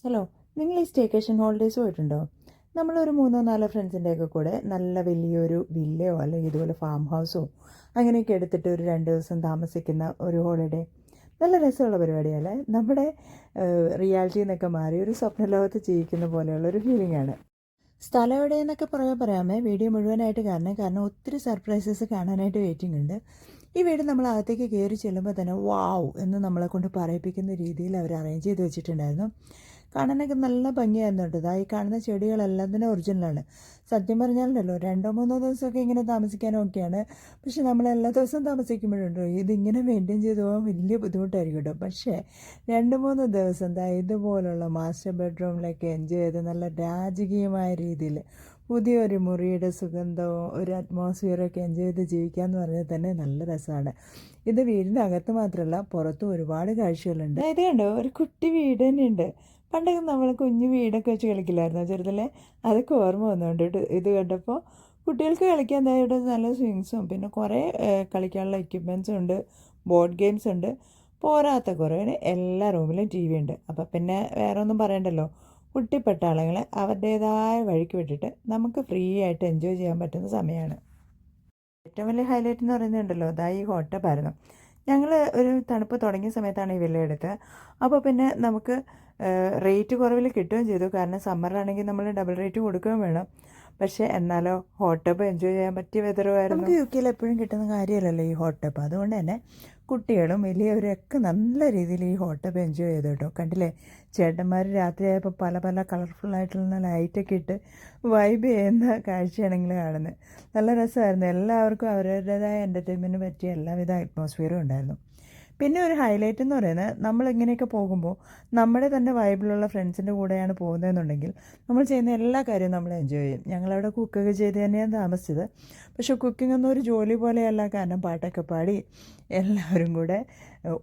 Hello, നിങ്ങൾ ഈ staycation holidays പോയിട്ടുണ്ടോ? നമ്മളൊരു 3-4 ഫ്രണ്ട്സിൻ്റെയൊക്കെ കൂടെ നല്ല വലിയൊരു വില്ലയോ അല്ലെങ്കിൽ ഇതുപോലെ ഫാം ഹൗസോ അങ്ങനെയൊക്കെ എടുത്തിട്ട് ഒരു 2 ദിവസം താമസിക്കുന്ന ഒരു ഹോളിഡേ നല്ല രസമുള്ള പരിപാടിയല്ലേ? നമ്മുടെ റിയാലിറ്റിയിൽ നിന്നൊക്കെ മാറി ഒരു സ്വപ്നലോകത്ത് ജീവിക്കുന്ന പോലെയുള്ള ഒരു ഫീലിംഗ് ആണ്. സ്ഥലം എവിടെയെന്നൊക്കെ പറയാമേ, വീഡിയോ മുഴുവനായിട്ട് കാരണം ഒത്തിരി സർപ്രൈസസ് കാണാനായിട്ട് വെയിറ്റിംഗ് ഉണ്ട്. ഈ വീട് നമ്മൾ അകത്തേക്ക് കയറി ചെല്ലുമ്പോൾ തന്നെ വാവ് എന്ന് നമ്മളെ കൊണ്ട് പറയിപ്പിക്കുന്ന രീതിയിൽ അവർ അറേഞ്ച് ചെയ്ത് വെച്ചിട്ടുണ്ടായിരുന്നു. കാണാനൊക്കെ നല്ല ഭംഗിയായിരുന്നു കേട്ടോ. ഈ കാണുന്ന ചെടികളെല്ലാം തന്നെ ഒറിജിനലാണ്. സത്യം പറഞ്ഞാലുണ്ടല്ലോ 2-3 ദിവസമൊക്കെ ഇങ്ങനെ താമസിക്കാനൊക്കെയാണ്. പക്ഷെ നമ്മൾ എല്ലാ ദിവസവും താമസിക്കുമ്പോഴുണ്ടോ ഇതിങ്ങനെ മെയിൻറ്റെയിൻ ചെയ്ത് പോകാൻ വലിയ ബുദ്ധിമുട്ടായിരിക്കും കേട്ടോ. പക്ഷേ 2-3 ദിവസം ഇതുപോലുള്ള മാസ്റ്റർ ബെഡ്റൂമിലൊക്കെ എൻജോയ് ചെയ്ത് നല്ല രാജകീയമായ രീതിയിൽ പുതിയൊരു മുറിയുടെ സുഗന്ധവും ഒരു അറ്റ്മോസ്ഫിയറൊക്കെ എൻജോയ് ചെയ്ത് ജീവിക്കാമെന്ന് പറഞ്ഞാൽ തന്നെ നല്ല രസമാണ്. ഇത് വീടിൻ്റെ അകത്ത് മാത്രമല്ല പുറത്തും ഒരുപാട് കാഴ്ചകളുണ്ട്. ഇത് കണ്ടോ, ഒരു കുട്ടി വീട് തന്നെയുണ്ട്. പണ്ടൊക്കെ നമ്മൾ കുഞ്ഞു വീടൊക്കെ വെച്ച് കളിക്കില്ലായിരുന്നു ചെറുതിലെ, അതൊക്കെ ഓർമ്മ വന്നുകൊണ്ട് ഇത് കണ്ടപ്പോൾ. കുട്ടികൾക്ക് കളിക്കാൻ ഇവിടെ നല്ല സ്വിങ്സും പിന്നെ കുറേ കളിക്കാനുള്ള എക്യുപ്മെൻറ്റ്സും ഉണ്ട്, ബോർഡ് ഗെയിംസ് ഉണ്ട്. പോരാത്ത കുറേ എല്ലാ റൂമിലും ടി വി ഉണ്ട്. അപ്പം പിന്നെ വേറെ ഒന്നും പറയണ്ടല്ലോ. കുട്ടിപ്പട്ടാളങ്ങളെ അവരുടേതായ വഴിക്ക് വിട്ടിട്ട് നമുക്ക് ഫ്രീ ആയിട്ട് എൻജോയ് ചെയ്യാൻ പറ്റുന്ന സമയമാണ്. ഏറ്റവും വലിയ ഹൈലൈറ്റ് എന്ന് പറയുന്നുണ്ടല്ലോ ഈ ഹോട്ട് ടബായിരുന്നു. ഞങ്ങൾ ഒരു തണുപ്പ് തുടങ്ങിയ സമയത്താണ് ഈ വില്ല എടുത്തത്. അപ്പോൾ പിന്നെ നമുക്ക് റേറ്റ് കുറവിൽ കിട്ടുകയും ചെയ്തു. കാരണം സമ്മറിലാണെങ്കിൽ നമ്മൾ ഡബിൾ റേറ്റ് കൊടുക്കുകയും വേണം. പക്ഷേ എന്നാലോ ഹോട്ട് ടബ് എൻജോയ് ചെയ്യാൻ പറ്റിയ വെതറുമായിരുന്നു. നമുക്ക് UK എപ്പോഴും കിട്ടുന്ന കാര്യമല്ലല്ലോ ഈ ഹോട്ട് ടബ്. അതുകൊണ്ട് തന്നെ കുട്ടികളും വലിയവരൊക്കെ നല്ല രീതിയിൽ ഈ ഹോട്ട് ടബ് എൻജോയ് ചെയ്തു കേട്ടോ. കണ്ടില്ലേ, ചേട്ടന്മാർ രാത്രിയായപ്പോൾ പല പല കളർഫുള്ളായിട്ടുള്ള ലൈറ്റൊക്കെ ഇട്ട് വൈബ് ചെയ്യുന്ന കാഴ്ചയാണെങ്കിൽ കാണുന്നത്. നല്ല രസമായിരുന്നു. എല്ലാവർക്കും അവരവരുടേതായ എൻ്റർടൈൻമെൻറ്റിന് പറ്റിയ എല്ലാവിധ അറ്റ്മോസ്ഫിയറും ഉണ്ടായിരുന്നു. പിന്നെ ഒരു ഹൈലൈറ്റ് എന്ന് പറയുന്നത്, നമ്മളിങ്ങനെയൊക്കെ പോകുമ്പോൾ നമ്മുടെ തന്നെ വൈബിലുള്ള ഫ്രണ്ട്സിൻ്റെ കൂടെയാണ് പോകുന്നതെന്നുണ്ടെങ്കിൽ നമ്മൾ ചെയ്യുന്ന എല്ലാ കാര്യവും നമ്മൾ എൻജോയ് ചെയ്യും. ഞങ്ങളവിടെ കുക്കൊക്കെ ചെയ്ത് തന്നെയാണ് താമസിച്ചത്. പക്ഷേ കുക്കിംഗ് ഒന്നും ഒരു ജോലി പോലെയല്ല. കാരണം പാട്ടൊക്കെ പാടി എല്ലാവരും കൂടെ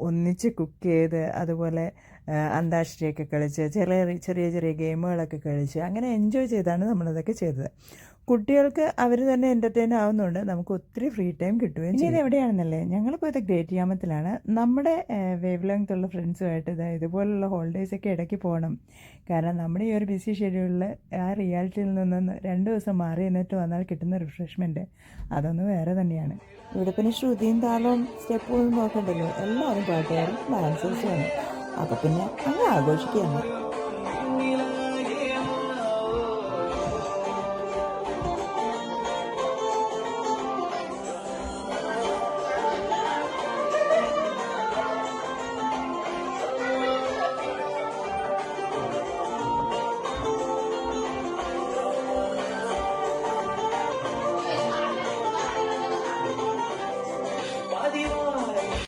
ഒന്നിച്ച് കുക്ക് ചെയ്ത് അതുപോലെ അന്താക്ഷരിയൊക്കെ കളിച്ച് ചെറിയ ചെറിയ ഗെയിമുകളൊക്കെ കളിച്ച് അങ്ങനെ എൻജോയ് ചെയ്താണ് നമ്മളതൊക്കെ ചെയ്തത്. കുട്ടികൾക്ക് അവർ തന്നെ എൻ്റർടൈൻ ആവുന്നുണ്ട്, നമുക്ക് ഒത്തിരി ഫ്രീ ടൈം കിട്ടുകയും ചെയ്യും. ഇത് എവിടെയാണെന്നല്ലേ, ഞങ്ങളിപ്പോൾ ഇത് ഗ്രേറ്റ് യാമത്തിലാണ്. നമ്മുടെ വേവ് ലെങ്ത്തുള്ള ഫ്രണ്ട്സുമായിട്ട് ഇതുപോലുള്ള ഹോളിഡേയ്സൊക്കെ ഇടയ്ക്ക് പോകണം. കാരണം നമ്മുടെ ഈ ഒരു ബിസി ഷെഡ്യൂളിൽ ആ റിയാലിറ്റിയിൽ നിന്ന് 2 ദിവസം മാറി എന്നിട്ട് വന്നാൽ കിട്ടുന്ന റിഫ്രഷ്മെൻറ്റ് അതൊന്ന് വേറെ തന്നെയാണ്. ഇവിടെ പിന്നെ ശ്രുതിയും താളവും സ്റ്റെപ്പും നോക്കണ്ടല്ലോ, എല്ലാവരും പാട്ടുകാരും ഡാൻസേഴ്സുമാണ്. അപ്പോൾ പിന്നെ അങ്ങ് ആഘോഷിക്കുകയാണ്.